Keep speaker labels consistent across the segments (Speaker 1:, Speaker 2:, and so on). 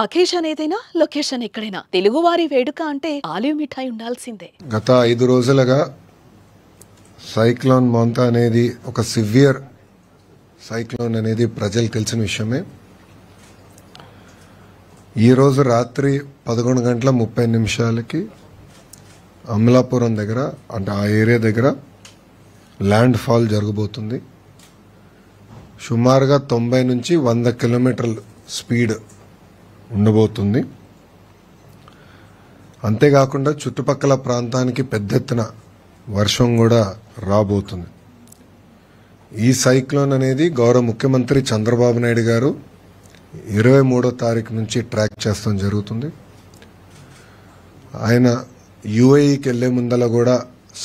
Speaker 1: Occasion ఏదైనా location ఎక్కడైనా తెలుగువారి వేడుక అంటే ఆలివ్ మిఠాయి ఉండాల్సిందే.
Speaker 2: గత 5 రోజులుగా సైక్లోన్ మోంతా అనేది ఒక సివియర్ సైక్లోన్ అనేది ప్రజలకు తెలిసిన విషయమే. ఈ రోజు రాత్రి 11:30 అమలాపురం దగ్గర అంటే ఆ ఏరియా దగ్గర ల్యాండ్ ఫాల్ జరగబోతుంది. సుమారుగా 90 నుంచి 100 కిలోమీటర్ల స్పీడ్ ఉండబోతుంది. అంతేకాకుండా చుట్టుపక్కల ప్రాంతానికి పెద్ద ఎత్తున వర్షం కూడా రాబోతుంది. ఈ సైక్లోన్ అనేది గౌరవ ముఖ్యమంత్రి చంద్రబాబు నాయుడు గారు 23వ తారీఖు నుంచి ట్రాక్ చేస్తాం జరుగుతుంది. ఆయన యూఏఈకి వెళ్లే ముందల కూడా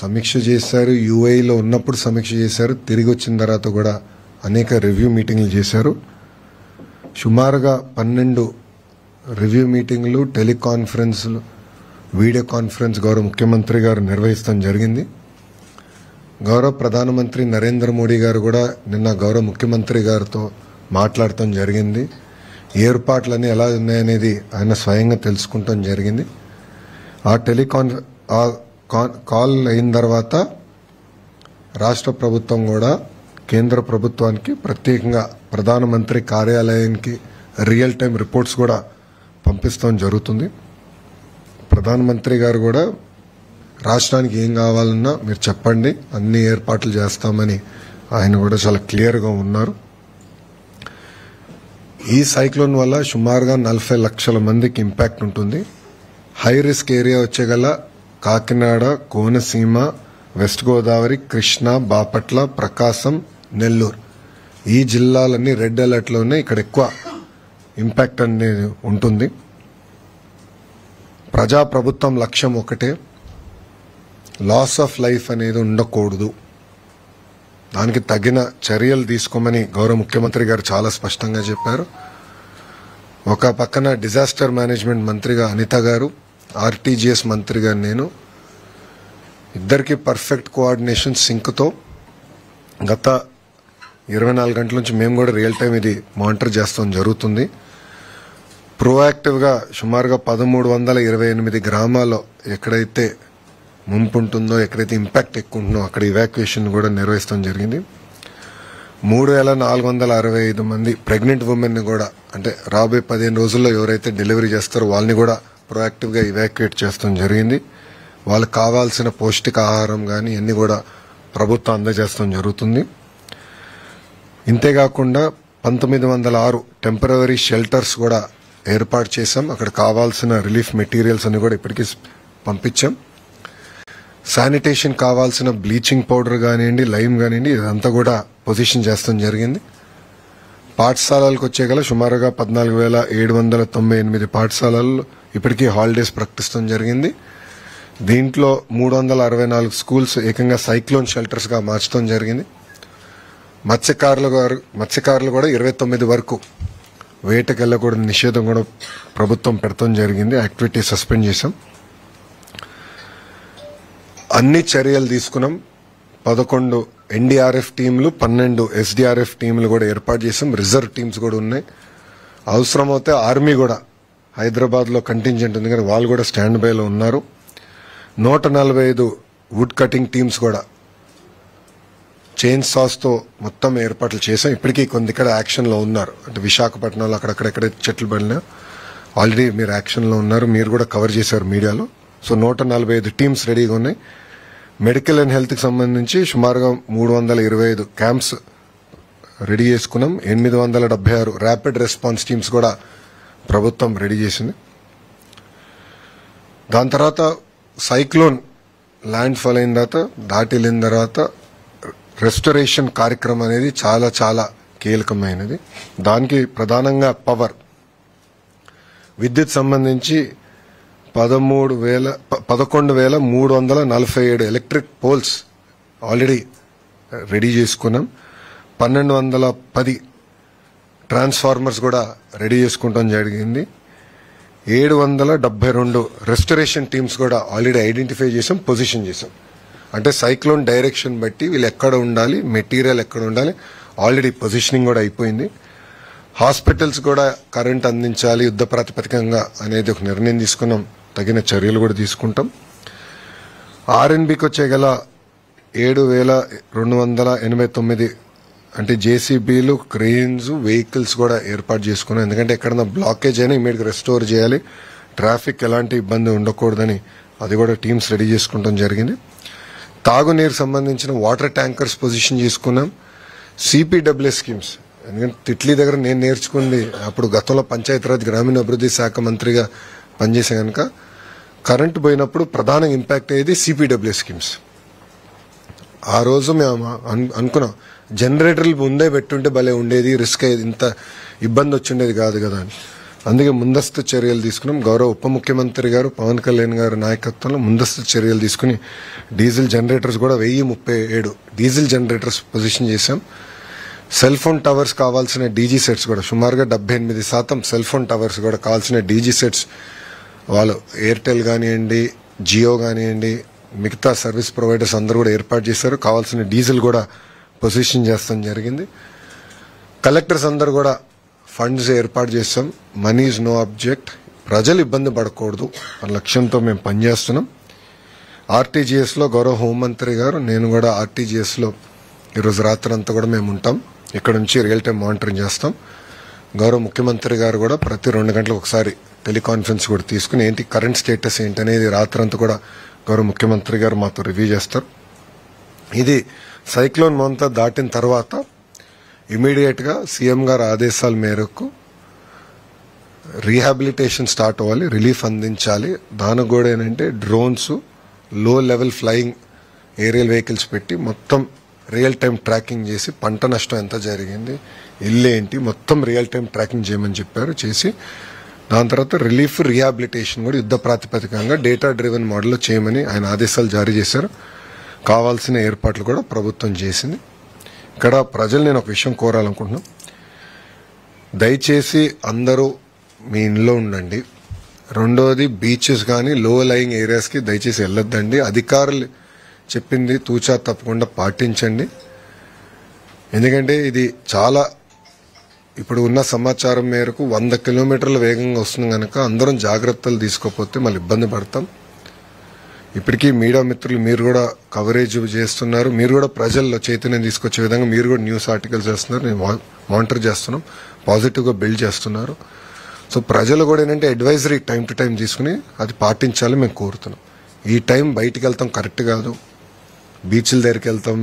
Speaker 2: సమీక్ష చేశారు, యూఏఈలో ఉన్నప్పుడు సమీక్ష చేశారు, తిరిగి వచ్చిన తర్వాత కూడా అనేక రివ్యూ మీటింగ్లు చేశారు. సుమారుగా 12 రివ్యూ మీటింగ్లు, టెలికాన్ఫరెన్స్లు, వీడియో కాన్ఫరెన్స్ గౌరవ ముఖ్యమంత్రి గారు నిర్వహిస్తాం జరిగింది. గౌరవ ప్రధానమంత్రి నరేంద్ర మోడీ గారు కూడా నిన్న గౌరవ ముఖ్యమంత్రి గారితో మాట్లాడటం జరిగింది. ఏర్పాట్లన్నీ ఎలా ఉన్నాయనేది ఆయన స్వయంగా తెలుసుకుంటాం జరిగింది. ఆ కాల్ అయిన తర్వాత రాష్ట్ర ప్రభుత్వం కూడా కేంద్ర ప్రభుత్వానికి ప్రత్యేకంగా ప్రధానమంత్రి కార్యాలయానికి రియల్ టైం రిపోర్ట్స్ కూడా పంపిస్తాం జరుగుతుంది. ప్రధానమంత్రి గారు కూడా రాష్ట్రానికి ఏం కావాలన్నా మీరు చెప్పండి, అన్ని ఏర్పాట్లు చేస్తామని ఆయన కూడా చాలా క్లియర్గా ఉన్నారు. ఈ సైక్లోన్ వల్ల సుమారుగా 40 లక్షల మందికి ఇంపాక్ట్ ఉంటుంది. హై రిస్క్ ఏరియా వచ్చేగల కాకినాడ, కోనసీమ, వెస్ట్ గోదావరి, కృష్ణా, బాపట్ల, ప్రకాశం, నెల్లూరు ఈ జిల్లాలన్నీ రెడ్ అలర్ట్లో ఉన్నాయి. ఇక్కడ ఎక్కువ ఇంపాక్ట్ అనేది ఉంటుంది. ప్రజాప్రభుత్వం లక్ష్యం ఒకటే, లాస్ ఆఫ్ లైఫ్ అనేది ఉండకూడదు. దానికి తగిన చర్యలు తీసుకోమని గౌరవ ముఖ్యమంత్రి గారు చాలా స్పష్టంగా చెప్పారు. ఒక పక్కన డిజాస్టర్ మేనేజ్మెంట్ మంత్రిగా అనిత గారు, ఆర్టీజీఎస్ మంత్రిగా నేను, ఇద్దరికి పర్ఫెక్ట్ కోఆర్డినేషన్ సింక్తో గత 24 గంటల నుంచి మేము కూడా రియల్ టైం ఇది మానిటర్ చేస్తాం జరుగుతుంది. ప్రోయాక్టివ్గా సుమారుగా 1328 గ్రామాల్లో ఎక్కడైతే ముంపు ఉంటుందో, ఎక్కడైతే ఇంపాక్ట్ ఎక్కువ ఉంటుందో అక్కడ ఇవాక్యుయేషన్ కూడా నిర్వహిస్తాం జరిగింది. 3465 మంది ప్రెగ్నెంట్ ఉమెన్ ని కూడా అంటే రాబోయే 15 రోజుల్లో ఎవరైతే డెలివరీ చేస్తారో వాళ్ళని కూడా ప్రోయాక్టివ్గా ఇవాక్యుయేట్ చేస్తాం జరిగింది. వాళ్ళకి కావాల్సిన పౌష్టికాహారం కానీ అన్ని కూడా ప్రభుత్వం అందజేస్తాం జరుగుతుంది. ఇంతేకాకుండా 1906 టెంపరరీ షెల్టర్స్ కూడా ఏర్పాటు చేశాం. అక్కడ కావాల్సిన రిలీఫ్ మెటీరియల్స్ అన్ని కూడా ఇప్పటికీ పంపించాం. శానిటేషన్ కావాల్సిన బ్లీచింగ్ పౌడర్ కానివ్వండి, లైమ్ కానివ్వండి, ఇదంతా కూడా పొజిషన్ చేస్తాం జరిగింది. పాఠశాలలకు వచ్చేగల సుమారుగా 14,798 పాఠశాలలు ఇప్పటికీ హాలిడేస్ ప్రకటిస్తాం జరిగింది. దీంట్లో 364 స్కూల్స్ ఏకంగా సైక్లోన్ షెల్టర్స్ గా మార్చడం జరిగింది. మత్స్యకారులు కూడా 29 వరకు వేటకు వెళ్లకూడని నిషేధం కూడా ప్రభుత్వం పెడతాం జరిగింది. యాక్టివిటీ సస్పెండ్ చేశాం. అన్ని చర్యలు తీసుకున్నాం. 11 ఎన్డీఆర్ఎఫ్ టీంలు, 12 ఎస్డీఆర్ఎఫ్ టీంలు కూడా ఏర్పాటు చేశాం. రిజర్వ్ టీమ్స్ కూడా ఉన్నాయి. అవసరమైతే ఆర్మీ కూడా హైదరాబాద్ లో కంటింజెంట్ ఉంది కానీ వాళ్ళు కూడా స్టాండ్ బైలో ఉన్నారు. 145 వుడ్ కటింగ్ టీమ్స్ కూడా చైన్ సాస్ తో మొత్తం ఏర్పాట్లు చేశాం. ఇప్పటికీ కొన్ని ఇక్కడ యాక్షన్ లో ఉన్నారు. అంటే విశాఖపట్నంలో అక్కడెక్కడ చెట్లు పడినా ఆల్రెడీ మీరు యాక్షన్ లో ఉన్నారు, మీరు కూడా కవర్ చేశారు మీడియాలో. సో 145 టీమ్స్ రెడీగా ఉన్నాయి. మెడికల్ అండ్ హెల్త్ కి సంబంధించి సుమారుగా 325 క్యాంప్స్ రెడీ చేసుకున్నాం. 876 ర్యాపిడ్ రెస్పాన్స్ టీమ్స్ కూడా ప్రభుత్వం రెడీ చేసింది. దాని తర్వాత సైక్లోన్ ల్యాండ్ ఫాల్ అయిన తర్వాత దాటి వెళ్ళిన తర్వాత రెస్టరేషన్ కార్యక్రమం అనేది చాలా చాలా కీలకమైనది. దానికి ప్రధానంగా పవర్, విద్యుత్ సంబంధించి 11,347 ఎలక్ట్రిక్ పోల్స్ ఆల్రెడీ రెడీ చేసుకున్నాం. 1210 ట్రాన్స్ఫార్మర్స్ కూడా రెడీ చేసుకుంటాం జరిగింది. 772 రెస్టరేషన్ టీమ్స్ కూడా ఆల్రెడీ ఐడెంటిఫై చేసాం, పొజిషన్ చేసాం. అంటే సైక్లోన్ డైరెక్షన్ బట్టి వీళ్ళు ఎక్కడ ఉండాలి, మెటీరియల్ ఎక్కడ ఉండాలి ఆల్రెడీ పొజిషనింగ్ కూడా అయిపోయింది. హాస్పిటల్స్ కూడా కరెంట్ అందించాలి యుద్ధ ప్రాతిపదికంగా అనేది ఒక నిర్ణయం తీసుకున్నాం. తగిన చర్యలు కూడా తీసుకుంటాం. ఆర్ఎన్బికి వచ్చే గల 7,289 అంటే జేసీబీలు, క్రెయిన్స్, వెహికల్స్ కూడా ఏర్పాటు చేసుకున్నాం. ఎందుకంటే ఎక్కడన్నా బ్లాకేజ్ అయినా ఇమీడియట్గా రెస్టోర్ చేయాలి, ట్రాఫిక్ ఎలాంటి ఇబ్బంది ఉండకూడదని అది కూడా టీమ్స్ రెడీ చేసుకుంటాం జరిగింది. తాగునీరు సంబంధించిన వాటర్ ట్యాంకర్స్ పొజిషన్ చేసుకున్నాం. సిపిడబ్ల్యూ స్కీమ్స్, ఎందుకంటే తిట్లీ దగ్గర నేను నేర్చుకుంది అప్పుడు గతంలో పంచాయతీరాజ్ గ్రామీణాభివృద్ధి శాఖ మంత్రిగా పనిచేసే కనుక కరెంటు పోయినప్పుడు ప్రధానంగా ఇంపాక్ట్ అయ్యేది సిపిడబ్ల్యూ స్కీమ్స్. ఆ రోజు మేము అనుకున్నాం జనరేటర్లు ముందే పెట్టుంటే భలే ఉండేది, రిస్క్ అయ్యేది, ఇంత ఇబ్బంది వచ్చిండేది కాదు కదా అని. అందుకే ముందస్తు చర్యలు తీసుకున్నాం. గౌరవ ఉప ముఖ్యమంత్రి గారు పవన్ కళ్యాణ్ గారి నాయకత్వంలో ముందస్తు చర్యలు తీసుకుని డీజిల్ జనరేటర్స్ కూడా 1037 డీజిల్ జనరేటర్స్ పొజిషన్ చేశాం. సెల్ ఫోన్ టవర్స్ కావాల్సిన డీజీ సెట్స్ కూడా సుమారుగా 78% సెల్ ఫోన్ టవర్స్ కూడా కావాల్సిన డీజీ సెట్స్ వాళ్ళు ఎయిర్టెల్ కానివ్వండి, జియో కానివ్వండి, మిగతా సర్వీస్ ప్రొవైడర్స్ అందరూ కూడా ఏర్పాటు చేశారు. కావాల్సిన డీజిల్ కూడా పొజిషన్ చేస్తాం జరిగింది. కలెక్టర్స్ అందరూ కూడా ఫండ్స్ ఏర్పాటు చేస్తాం. మనీ ఈజ్ నో ఆబ్జెక్ట్, ప్రజలు ఇబ్బంది పడకూడదు అన్న లక్ష్యంతో మేము పనిచేస్తున్నాం. ఆర్టీజీఎస్లో గౌరవ హోంమంత్రి గారు, నేను కూడా ఆర్టీజీఎస్లో ఈరోజు రాత్రి అంతా కూడా మేము ఉంటాం. ఇక్కడ నుంచి రియల్ టైం మానిటరింగ్ చేస్తాం. గౌరవ ముఖ్యమంత్రి గారు కూడా ప్రతి 2 గంటలకు ఒకసారి టెలికాన్ఫరెన్స్ కూడా తీసుకుని ఏంటి కరెంట్ స్టేటస్ ఏంటనేది రాత్రంతా కూడా గౌరవ ముఖ్యమంత్రి గారు మాతో రివ్యూ చేస్తారు. ఇది సైక్లోన్ మొంతా దాటిన తర్వాత ఇమీడియట్ గా సీఎం గారి ఆదేశాల మేరకు రీహాబిలిటేషన్ స్టార్ట్ అవ్వాలి, రిలీఫ్ అందించాలి. దానికి కూడా ఏంటంటే డ్రోన్స్, లో లెవెల్ ఫ్లయింగ్ ఏరియల్ వెహికల్స్ పెట్టి మొత్తం రియల్ టైం ట్రాకింగ్ చేసి పంట నష్టం ఎంత జరిగింది, ఇల్లు ఏంటి, మొత్తం రియల్ టైం ట్రాకింగ్ చేయమని చెప్పారు. చేసి దాని తర్వాత రిలీఫ్, రీహాబిలిటేషన్ కూడా యుద్ధ ప్రాతిపదికంగా డేటా డ్రివెన్ మోడల్లో చేయమని ఆయన ఆదేశాలు జారీ చేశారు. కావాల్సిన ఏర్పాట్లు కూడా ప్రభుత్వం చేసింది. ఇక్కడ ప్రజలు నేను ఒక విషయం కోరాలనుకుంటున్నాం, దయచేసి అందరూ మీ ఇంట్లో ఉండండి. రెండోది బీచెస్ కానీ లో లయింగ్ ఏరియాస్కి దయచేసి వెళ్ళొద్దండి. అధికారులు చెప్పింది తూచా తప్పకుండా పాటించండి. ఎందుకంటే ఇది చాలా ఇప్పుడు ఉన్న సమాచారం మేరకు 100 కిలోమీటర్ల వేగంగా వస్తుంది కనుక అందరం జాగ్రత్తలు తీసుకోకపోతే మళ్ళీ ఇబ్బంది పడతాం. ఇప్పటికీ మీడియా మిత్రులు మీరు కూడా కవరేజ్ చేస్తున్నారు, మీరు కూడా ప్రజల్లో చైతన్యం తీసుకొచ్చే విధంగా మీరు కూడా న్యూస్ ఆర్టికల్స్ చేస్తున్నారు, నేను మానిటర్ చేస్తున్నాం, పాజిటివ్గా బిల్డ్ చేస్తున్నారు. సో ప్రజలు కూడా ఏంటంటే అడ్వైజరీ టైం టు టైం తీసుకుని అది పాటించాలి మేము కోరుతున్నాం. ఈ టైం బయటికి వెళ్తాం కరెక్ట్ కాదు, బీచ్ల దగ్గరికి వెళ్తాం,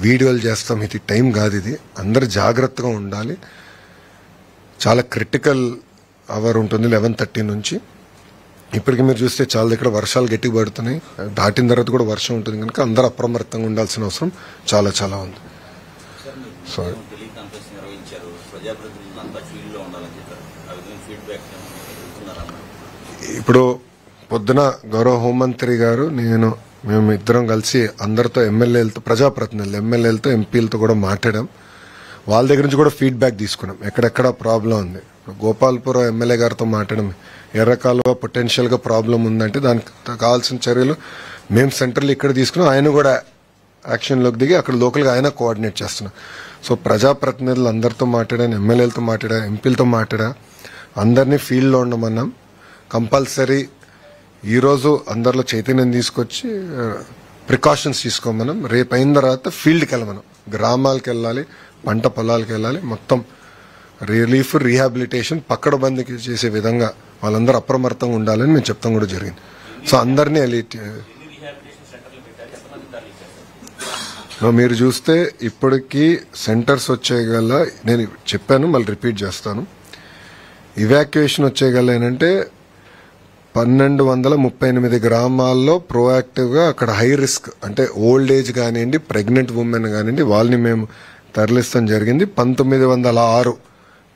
Speaker 2: వీడియోలు చేస్తాం, ఇది టైం కాదు. ఇది అందరు జాగ్రత్తగా ఉండాలి. చాలా క్రిటికల్ అవర్ ఉంటుంది 11:30 నుంచి. ఇప్పటికి మీరు చూస్తే చాలా దగ్గర వర్షాలు గట్టిగా పడుతున్నాయి, దాటిన తర్వాత కూడా వర్షం ఉంటుంది కనుక అందరూ అప్రమత్తంగా ఉండాల్సిన అవసరం చాలా చాలా ఉంది. సో ఇప్పుడు పొద్దున గౌరవ హోంమంత్రి గారు మేము ఇద్దరం కలిసి అందరితో ఎమ్మెల్యేలతో, ప్రజాప్రతినిధులు, ఎమ్మెల్యేలతో, ఎంపీలతో కూడా మాట్లాడాం. వాళ్ళ దగ్గర నుంచి కూడా ఫీడ్బ్యాక్ తీసుకున్నాం ఎక్కడెక్కడ ప్రాబ్లం ఉంది. గోపాల్పురం ఎమ్మెల్యే గారితో మాట్లాడడం, ఎర్రకాలువ పొటెన్షియల్ గా ప్రాబ్లం ఉందంటే దానికి కావాల్సిన చర్యలు మేము సెంట్రల్ ఇక్కడ తీసుకున్నాం. ఆయన కూడా యాక్షన్లోకి దిగి అక్కడ లోకల్గా ఆయన కోఆర్డినేట్ చేస్తున్నాం. సో ప్రజాప్రతినిధులు అందరితో మాట్లాడాను, ఎమ్మెల్యేలతో మాట్లాడా, ఎంపీలతో మాట్లాడా, అందరినీ ఫీల్డ్లో ఉండమన్నాం. కంపల్సరీ ఈరోజు అందరిలో చైతన్యం తీసుకొచ్చి ప్రికాషన్స్ తీసుకోమన్నాం. రేపు అయిన తర్వాత ఫీల్డ్కి వెళ్ళమన్నాం, గ్రామాలకు వెళ్ళాలి, పంట పొలాలకు వెళ్ళాలి, మొత్తం రిలీఫ్, రీహాబిలిటేషన్ పక్కడబందీకి చేసే విధంగా వాళ్ళందరూ అప్రమత్తంగా ఉండాలని మేము చెప్తాం కూడా జరిగింది. సో అందరినీ మీరు చూస్తే ఇప్పటికీ సెంటర్స్ వచ్చేయగల, నేను చెప్పాను మళ్ళీ రిపీట్ చేస్తాను, ఇవాక్యుయేషన్ వచ్చేయగల ఏంటంటే 1238 గ్రామాల్లో ప్రోయాక్టివ్ గా అక్కడ హై రిస్క్ అంటే ఓల్డ్ ఏజ్ కానివ్వండి, ప్రెగ్నెంట్ ఉమెన్ కానివ్వండి, వాళ్ళని మేము తరలిస్తాం జరిగింది. 1906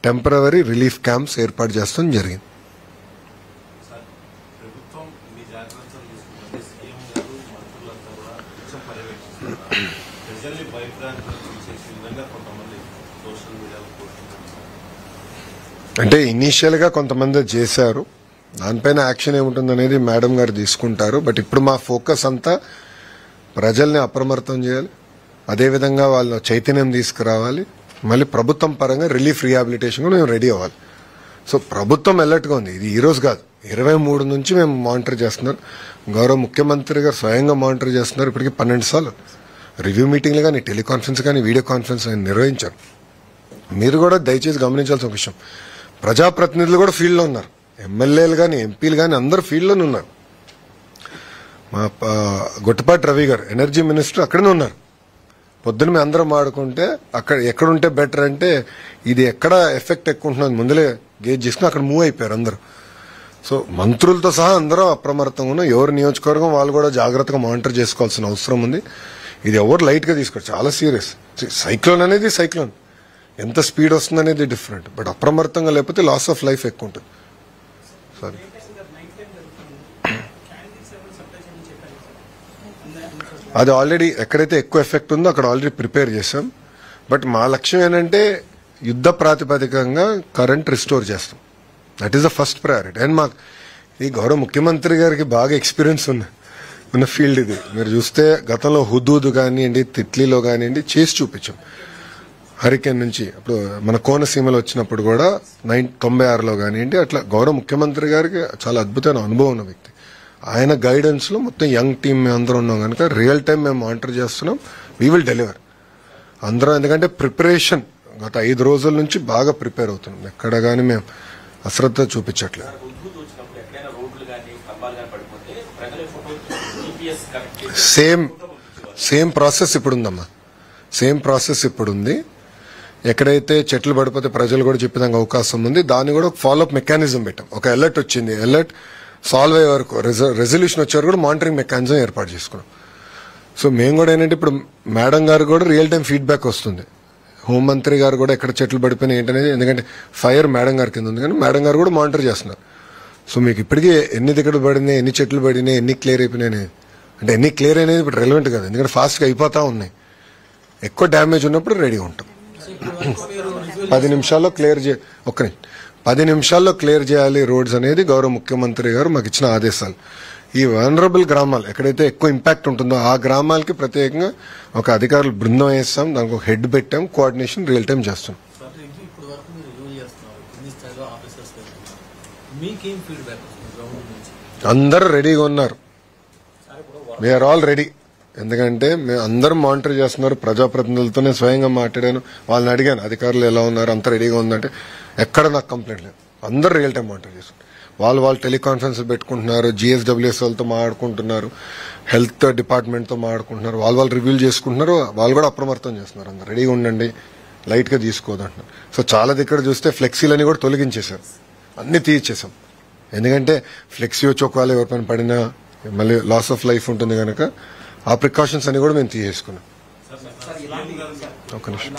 Speaker 2: టెంపరవరీ రిలీఫ్ క్యాంప్స్ ఏర్పాటు చేస్తాం జరిగింది. అంటే ఇనీషియల్ గా కొంతమంది చేశారు, దానిపైన యాక్షన్ ఏముంటుంది అనేది మేడం గారు తీసుకుంటారు. బట్ ఇప్పుడు మా ఫోకస్ అంతా ప్రజల్ని అప్రమత్తం చేయాలి, అదేవిధంగా వాళ్ళ చైతన్యం తీసుకురావాలి, మళ్ళీ ప్రభుత్వం పరంగా రిలీఫ్ రీహాబిలిటేషన్ కూడా మేము రెడీ అవ్వాలి. సో ప్రభుత్వం అలర్ట్గా ఉంది. ఇది ఈ రోజు కాదు, 23 నుంచి మేము మానిటర్ చేస్తున్నారు. గౌరవ ముఖ్యమంత్రి గారు స్వయంగా మానిటర్ చేస్తున్నారు. ఇప్పటికీ 12 సార్లు రివ్యూ మీటింగ్లు కానీ, టెలికాన్ఫరెన్స్ కానీ, వీడియో కాన్ఫరెన్స్ ఆయన నిర్వహించారు. మీరు కూడా దయచేసి గమనించాల్సిన విషయం, ప్రజాప్రతినిధులు కూడా ఫీల్డ్లో ఉన్నారు. ఎమ్మెల్యేలు కానీ, ఎంపీలు కానీ అందరూ ఫీల్డ్లోనే ఉన్నారు. మా గొట్టపాటి రవి గారు ఎనర్జీ మినిస్టర్ అక్కడనే ఉన్నారు. పొద్దున మేము అందరం ఆడుకుంటే అక్కడ ఎక్కడుంటే బెటర్ అంటే ఇది ఎక్కడ ఎఫెక్ట్ ఎక్కువ ఉంటున్నది ముందులే గేజ్ చేసుకుని అక్కడ మూవ్ అయిపోయారు అందరూ. సో మంత్రులతో సహా అందరూ అప్రమత్తంగా ఉన్నాం. ఎవరు నియోజకవర్గం వాళ్ళు కూడా జాగ్రత్తగా మానిటర్ చేసుకోవాల్సిన అవసరం ఉంది. ఇది ఎవరు లైట్ గా తీసుకోరు, చాలా సీరియస్. సైక్లోన్ అనేది సైక్లోన్, ఎంత స్పీడ్ వస్తుంది అనేది డిఫరెంట్. బట్ అప్రమత్తంగా లేకపోతే లాస్ ఆఫ్ లైఫ్ ఎక్కువ ఉంటుంది. సారీ, అది ఆల్రెడీ ఎక్కడైతే ఎక్కువ ఎఫెక్ట్ ఉందో అక్కడ ఆల్రెడీ ప్రిపేర్ చేసాం. బట్ మా లక్ష్యం ఏంటంటే యుద్ధ ప్రాతిపదికంగా కరెంట్ రిస్టోర్ చేస్తాం. That is the first priority. And మాకు ఈ గౌరవ ముఖ్యమంత్రి గారికి బాగా ఎక్స్పీరియన్స్ ఉన్న ఫీల్డ్ ఇది. మీరు చూస్తే గతంలో హుదూద్ కానివ్వండి, తిట్లీలో కానివ్వండి చేసి చూపించాం. హరికేన్ నుంచి అప్పుడు మన కోనసీమలో వచ్చినప్పుడు కూడా 96లో కానివ్వండి, అట్లా గౌరవ ముఖ్యమంత్రి గారికి చాలా అద్భుతమైన అనుభవం ఉన్న వ్యక్తి. ఆయన గైడెన్స్ లో మొత్తం యంగ్ టీమ్ మేము అందరం ఉన్నాం కనుక రియల్ టైం మేము మానిటర్ చేస్తున్నాం. వీ విల్ డెలివర్ అందరం. ఎందుకంటే ప్రిపరేషన్ గత 5 రోజుల నుంచి బాగా ప్రిపేర్ అవుతున్నాం. ఎక్కడ కానీ మేము అశ్రద్ధ చూపించట్లేదు. సేమ్ ప్రాసెస్ ఇప్పుడు ఉందమ్మా. సేమ్ ప్రాసెస్ ఇప్పుడు ఉంది. ఎక్కడైతే చెట్లు పడిపోతే ప్రజలు కూడా చెప్పేదానికి అవకాశం ఉంది. దాన్ని కూడా ఫాలోఅప్ మెకానిజం పెట్టాం. ఒక అలర్ట్ వచ్చింది, అలర్ట్ సాల్వ్ అయ్యే వరకు రెజల్యూషన్ వచ్చే వరకు కూడా మానిటరింగ్ మెకానిజం ఏర్పాటు చేసుకున్నాం. సో మేము కూడా ఏంటంటే ఇప్పుడు మేడం గారు కూడా రియల్ టైం ఫీడ్బ్యాక్ వస్తుంది. హోంమంత్రి గారు కూడా ఎక్కడ చెట్లు పడిపోయినాయి ఏంటనేది, ఎందుకంటే ఫైర్ మేడం గారి కింద ఉంది కానీ మేడం గారు కూడా మానిటర్ చేస్తున్నారు. సో మీకు ఇప్పటికీ ఎన్ని దిక్కలు పడినాయి, ఎన్ని చెట్లు పడినాయి, ఎన్ని క్లియర్ అయిపోయినాయి అంటే ఎన్ని క్లియర్ అనేది ఇప్పుడు రెలవెంట్ కాదు. ఎందుకంటే ఫాస్ట్గా అయిపోతా ఉన్నాయి. ఎక్కువ డ్యామేజ్ ఉన్నప్పుడు రెడీగా ఉంటాం. 10 నిమిషాల్లో క్లియర్ 10 నిమిషాల్లో క్లియర్ చేయాలి రోడ్స్ అనేది గౌరవ ముఖ్యమంత్రి గారు మాకు ఇచ్చిన ఆదేశాలు. ఈ వనరబుల్ గ్రామాలు ఎక్కడైతే ఎక్కువ ఇంపాక్ట్ ఉంటుందో ఆ గ్రామాలకి ప్రత్యేకంగా ఒక అధికారులు బృందం వేస్తాం, దానికి ఒక హెడ్ పెట్టాం, కోఆర్డినేషన్ రియల్ టైం చేస్తాం. అందరూ రెడీగా ఉన్నారు. We are all ready. ఎందుకంటే మేము అందరం మానిటర్ చేస్తున్నారు. ప్రజాప్రతినిధులతోనే స్వయంగా మాట్లాడాను, వాళ్ళని అడిగాను అధికారులు ఎలా ఉన్నారు, అంత రెడీగా ఉందంటే ఎక్కడ నాకు కంప్లైంట్ లేదు. అందరూ రియల్ టైం మానిటర్ చేస్తున్నారు. వాళ్ళు టెలికాన్ఫరెన్స్ పెట్టుకుంటున్నారు, GSWS వాళ్ళతో మాట్లాడుకుంటున్నారు, హెల్త్ డిపార్ట్మెంట్తో మాట్లాడుకుంటున్నారు, వాళ్ళు రివ్యూలు చేసుకుంటున్నారు. వాళ్ళు కూడా అప్రమత్తం చేస్తున్నారు. అందరు రెడీగా ఉండండి, లైట్గా తీసుకోదు అంటున్నారు. సో చాలా దగ్గర చూస్తే ఫ్లెక్సీలని కూడా తొలగించేశారు, అన్ని తీయించేసాం. ఎందుకంటే ఫ్లెక్సీ వచ్చి ఒకవేళ ఎవరిపైన పడినా మళ్ళీ లాస్ ఆఫ్ లైఫ్ ఉంటుంది కనుక ఆ ప్రికాషన్స్ అన్ని కూడా మేము తీసేసుకున్నాం. ఒక నిమిషం.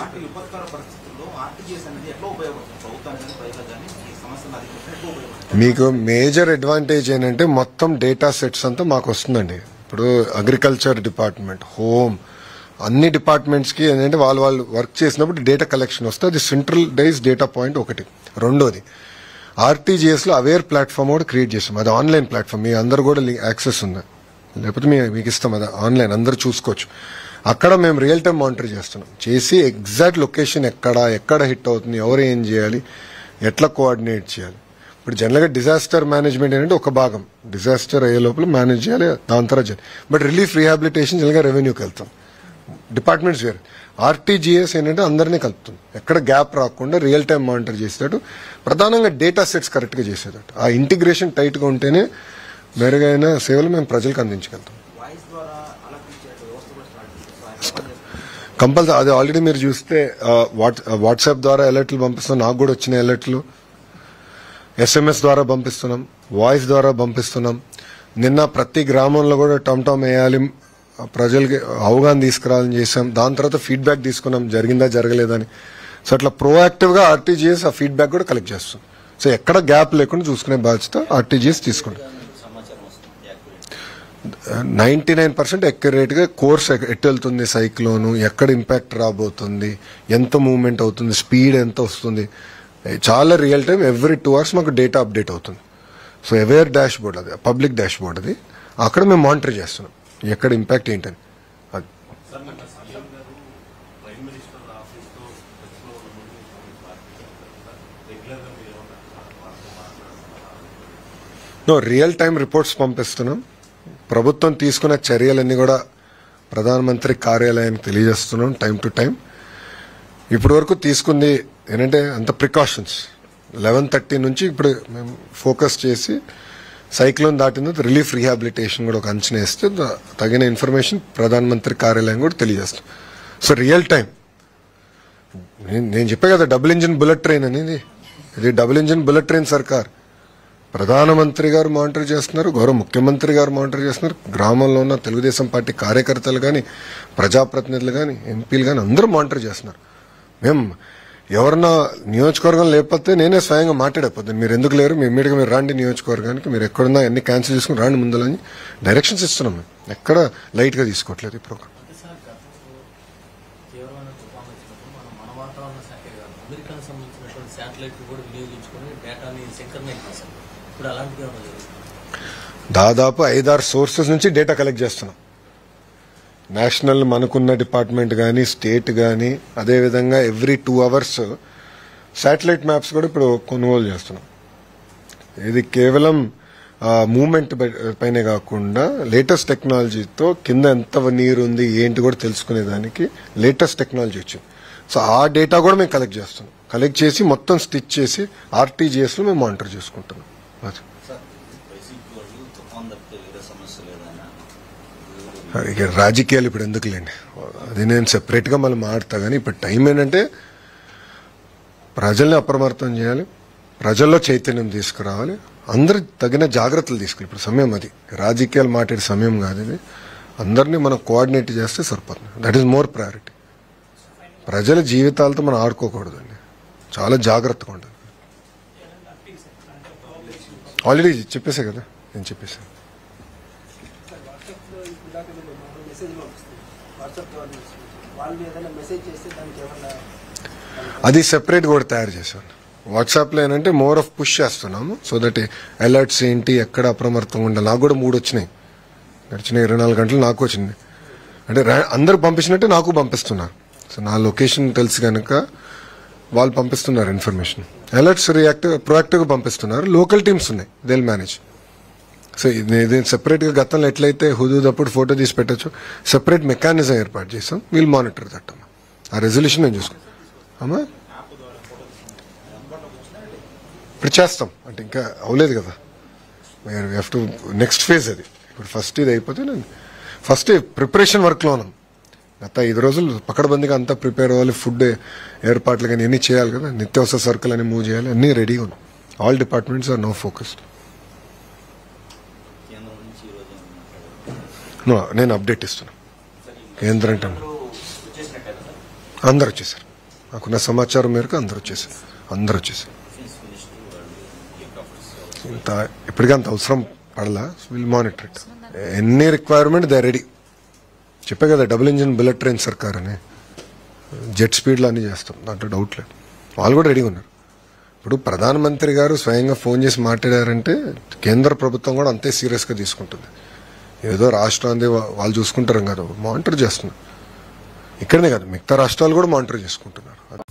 Speaker 2: మీకు మేజర్ అడ్వాంటేజ్ ఏంటంటే మొత్తం డేటా సెట్స్ అంతా మాకు వస్తుందండి. ఇప్పుడు అగ్రికల్చర్ డిపార్ట్మెంట్, హోమ్, అన్ని డిపార్ట్మెంట్స్ కి ఏంటంటే వాళ్ళు వర్క్ చేసినప్పుడు డేటా కలెక్షన్ వస్తే అది సెంట్రలైజ్ డేటా పాయింట్ ఒకటి. రెండోది ఆర్టీజీఎస్ లో అవేర్ ప్లాట్ఫామ్ కూడా క్రియేట్ చేస్తాం. అది ఆన్లైన్ ప్లాట్ఫామ్, మీ అందరు కూడా యాక్సెస్ ఉంది, లేకపోతే మీకు ఇస్తాం. అది ఆన్లైన్ అందరు చూసుకోవచ్చు. అక్కడ మేము రియల్ టైం మానిటర్ చేస్తున్నాం. చేసి ఎగ్జాక్ట్ లొకేషన్ ఎక్కడ హిట్ అవుతుంది, ఎవరు ఏం చేయాలి, ఎట్లా కోఆర్డినేట్ చేయాలి. ఇప్పుడు జనరల్గా డిజాస్టర్ మేనేజ్మెంట్ ఏంటంటే ఒక భాగం, డిజాస్టర్ అయ్యే లోపల మేనేజ్ చేయాలి, దాని తర్వాత చేయాలి. బట్ రిలీఫ్ రీహాబిలిటేషన్ జనరల్గా రెవెన్యూకి వెళ్తాం, డిపార్ట్మెంట్స్ వేరే. ఆర్టీజీఎస్ ఏంటంటే అందరినీ కలుపుతుంది, ఎక్కడ గ్యాప్ రాకుండా రియల్ టైం మానిటర్ చేసేటట్టు, ప్రధానంగా డేటా సెట్స్ కరెక్ట్గా చేసేటట్టు. ఆ ఇంటిగ్రేషన్ టైట్గా ఉంటేనే మెరుగైన సేవలు మేము ప్రజలకు అందించగలుగుతాం. కంపల్సరీ అది ఆల్రెడీ మీరు చూస్తే వాట్సాప్ ద్వారా అలర్ట్లు పంపిస్తాం. నాకు కూడా వచ్చిన అలర్ట్లు SMS ద్వారా పంపిస్తున్నాం, వాయిస్ ద్వారా పంపిస్తున్నాం. నిన్న ప్రతి గ్రామంలో కూడా టమ్ వేయాలి, ప్రజలకి అవగాహన తీసుకురావాలని చేశాం. దాని తర్వాత ఫీడ్బ్యాక్ తీసుకున్నాం, జరిగిందా జరగలేదని. సో అట్లా ప్రోయాక్టివ్ గా ఆర్టీజీఎస్ ఆ ఫీడ్బ్యాక్ కూడా కలెక్ట్ చేస్తాం. సో ఎక్కడ గ్యాప్ లేకుండా చూసుకునే బాధ్యత ఆర్టీజీఎస్ తీసుకుంటాం. 99% అక్యురేట్ గా కోర్స్ ఎట్టు వెళ్తుంది, సైక్లోను ఎక్కడ ఇంపాక్ట్ రాబోతుంది, ఎంత మూవ్మెంట్ అవుతుంది, స్పీడ్ ఎంత వస్తుంది, చాలా రియల్ టైం ఎవ్రీ 2 hours మాకు డేటా అప్డేట్ అవుతుంది. సో అవేర్ డాష్ బోర్డ్, అది పబ్లిక్ డాష్ బోర్డ్, అది అక్కడ మేము మానిటర్ చేస్తున్నాం ఎక్కడ ఇంపాక్ట్ ఏంటని. అది రియల్ టైం రిపోర్ట్స్ పంపిస్తున్నాం. ప్రభుత్వం తీసుకున్న చర్యలన్నీ కూడా ప్రధానమంత్రి కార్యాలయానికి తెలియజేస్తున్నాం టైం టు టైం. ఇప్పటి వరకు తీసుకుంది ఏంటంటే అంత ప్రికాషన్స్. 11:30 నుంచి ఇప్పుడు మేము ఫోకస్ చేసి సైక్లోన్ దాటిన తర్వాత రిలీఫ్ రీహాబిలిటేషన్ కూడా ఒక అంచనా వేస్తే తగిన ఇన్ఫర్మేషన్ ప్రధానమంత్రి కార్యాలయం కూడా తెలియజేస్తాం. సో రియల్ టైం నేను చెప్పే కదా డబుల్ ఇంజిన్ బుల్లెట్ ట్రైన్ అనేది. ఇది డబుల్ ఇంజిన్ బుల్లెట్ ట్రైన్ సర్కార్. ప్రధానమంత్రి గారు మానిటర్ చేస్తున్నారు, గౌరవ ముఖ్యమంత్రి గారు మానిటర్ చేస్తున్నారు, గ్రామంలో ఉన్న తెలుగుదేశం పార్టీ కార్యకర్తలు కానీ ప్రజాప్రతినిధులు కానీ ఎంపీలు కానీ అందరూ మానిటర్ చేస్తున్నారు. మేము ఎవరన్నా నియోజకవర్గం లేకపోతే నేనే స్వయంగా మాట్లాడకపోతే మీరు ఎందుకు లేరు, మీ ఇమ్మీడియట్గా మీరు రాండి నియోజకవర్గానికి, మీరు ఎక్కడున్నా ఎన్ని క్యాన్సిల్ చేసుకుని రాండి ముందులని డైరెక్షన్స్ ఇస్తున్నాం. మేము ఎక్కడ లైట్గా తీసుకోవట్లేదు ఈ ప్రోగ్రామ్. దాదాపు 5-6 సోర్సెస్ నుంచి డేటా కలెక్ట్ చేస్తున్నాం. నేషనల్ మనకున్న డిపార్ట్మెంట్ కానీ స్టేట్ కానీ అదేవిధంగా ఎవ్రీ 2 hours శాటిలైట్ మ్యాప్స్ కూడా ఇప్పుడు కొనుగోలు చేస్తున్నాం. ఇది కేవలం మూవ్మెంట్ పైనే కాకుండా లేటెస్ట్ టెక్నాలజీతో కింద ఎంత నీరు ఉంది ఏంటి కూడా తెలుసుకునేదానికి లేటెస్ట్ టెక్నాలజీ వచ్చింది. సో ఆ డేటా కూడా మేము కలెక్ట్ చేస్తున్నాం. కలెక్ట్ చేసి మొత్తం స్టిచ్ చేసి RTGS లో మేము మానిటర్ చేసుకుంటున్నాం. ఇక రాజకీయాలు ఇప్పుడు ఎందుకులేండి, అది నేను సెపరేట్ గా మళ్ళీ మాట్లాడతా. కానీ ఇప్పుడు టైం ఏంటంటే ప్రజల్ని అప్రమత్తం చేయాలి, ప్రజల్లో చైతన్యం తీసుకురావాలి, అందరు తగిన జాగ్రత్తలు తీసుకోవాలి. ఇప్పుడు సమయం అది రాజకీయాలు మాట్లాడే సమయం కాదు ఇది. అందరినీ మనం కోఆర్డినేట్ చేస్తే సరిపోతుంది. That is more priority. ప్రజల జీవితాలతో మనం ఆడుకోకూడదండి, చాలా జాగ్రత్తగా ఉండాలి. ఆల్రెడీ చెప్పేసా కదా, నేను చెప్పేసాను. అది సెపరేట్ కూడా తయారు చేశాను. వాట్సాప్లో ఏంటంటే మోర్ ఆఫ్ పుష్ చేస్తున్నాము. సో దట్ అలర్ట్స్ ఏంటి ఎక్కడ అప్రమత్తంగా ఉండాలి. నాకు కూడా 3 వచ్చినాయి గడిచిన 24 గంటలు నాకు వచ్చింది. అంటే అందరు పంపించినట్టే నాకు పంపిస్తున్నారు. సో నా లొకేషన్ తెలుసు కనుక వాళ్ళు పంపిస్తున్నారు ఇన్ఫర్మేషన్. అలర్ట్స్ ప్రొయాక్టివ్గా పంపిస్తున్నారు. లోకల్ టీమ్స్ ఉన్నాయి, దే విల్ మేనేజ్. సో ఇది సెపరేట్గా గతంలో ఎట్లయితే హుదూదప్పుడు ఫోటో తీసి పెట్టచ్చు, సెపరేట్ మెకానిజం ఏర్పాటు చేస్తాం. వీల్ మానిటర్ దట్ అమ్మా. ఆ రెజల్యూషన్ నేను చూసుకుంటాం అమ్మా. ఇప్పుడు చేస్తాం అంటే ఇంకా అవలేదు కదా, we have to next phase అది. ఇప్పుడు ఫస్ట్ ఇది అయిపోతే నేను ఫస్ట్ ప్రిపరేషన్ వర్క్లో ఉన్నాం. గత 5 రోజులు పకడ్బందీగా అంతా ప్రిపేర్ అవ్వాలి. ఫుడ్ ఏర్పాట్లు కానీ అన్నీ చేయాలి కదా, నిత్యావసర సరుకులు అని మూవ్ చేయాలి, అన్నీ రెడీగా ఉన్నాయి. All departments are no focused. నేను అప్డేట్ ఇస్తున్నా. కేంద్రం అంటే అందరు వచ్చేసారు, నాకున్న సమాచారం మేరకు అందరు వచ్చేసారు. ఇంత ఇప్పటికీ అంత అవసరం పడలా. Will monitor it. ఎన్ని రిక్వైర్మెంట్ దే రెడీ. చెప్పే కదా డబుల్ ఇంజిన్ బుల్లెట్ ట్రైన్ సర్కార్ అని, జెట్ స్పీడ్లో అన్నీ చేస్తాం, దాంట్లో డౌట్ లేదు. వాళ్ళు కూడా రెడీగా ఉన్నారు. ఇప్పుడు ప్రధానమంత్రి గారు స్వయంగా ఫోన్ చేసి మాట్లాడారంటే కేంద్ర ప్రభుత్వం కూడా అంతే సీరియస్గా తీసుకుంటుంది. ఏదో రాష్ట్రాన్ని వాళ్ళు చూసుకుంటారు కదా, మానిటర్ చేస్తున్నారు. ఇక్కడనే కాదు మిగతా రాష్ట్రాలు కూడా మానిటర్ చేసుకుంటున్నారు.